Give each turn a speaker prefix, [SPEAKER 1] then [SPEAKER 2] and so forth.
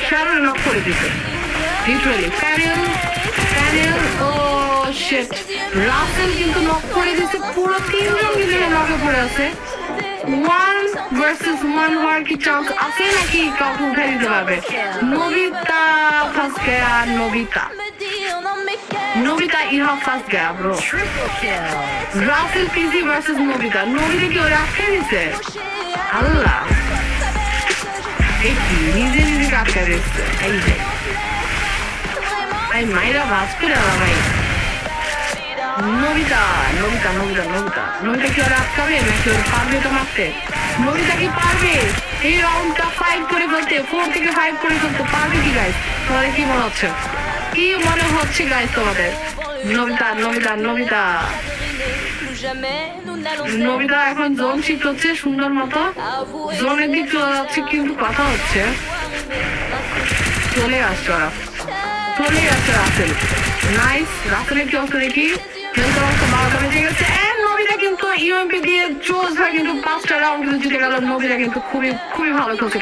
[SPEAKER 1] শারন knock করে দিছে literally panel ও sheet Rasel কিন্তু নক করে দিছে পুরো তিনজন মিলে নকে পড়ে আছে 1 ভার্সেস 1 হওয়ার কি চান্স আছে নাকি কাউকে উঠে দিতে পারবে নবিতা ফার্স্ট গয়া নবিতা ইহা ফার্স্ট গয়া ব্রো রাসেল পিসি ভার্সেস নবিতা কি ওরা আটকে দিছে আল্লাহ এই কি নিজে আটকে দিচ্ছে এই যে এই মাইরা ভাস করে ভাই নবিতা কি ওরা আটকাবে নাকি ওরা পারবে তো মারতে নবিতা কি পারবে এই রাউন্ডটা 5 করে ফেলতে 4 থেকে 5 করে ফেলতে পারবে কি গাইস তোমাদের কি মনে হচ্ছে গাইস তোমাদের নবিতা এখন জোন শিফট হচ্ছে সুন্দর মতো জোনের দিক চলে যাচ্ছে কিন্তু কথা হচ্ছে চলে আসছে রাসেল নাইস রাসেলের কি অবস্থা দেখি হেলথ অবস্থা 12টা বেজে গেছে নবিতা কিন্তু ইউএমপি দিয়ে চোজ হয় কিন্তু 5টা রাউন্ড কিন্তু জিতে গেল নবিতা কিন্তু খুবই ভালো খেলছে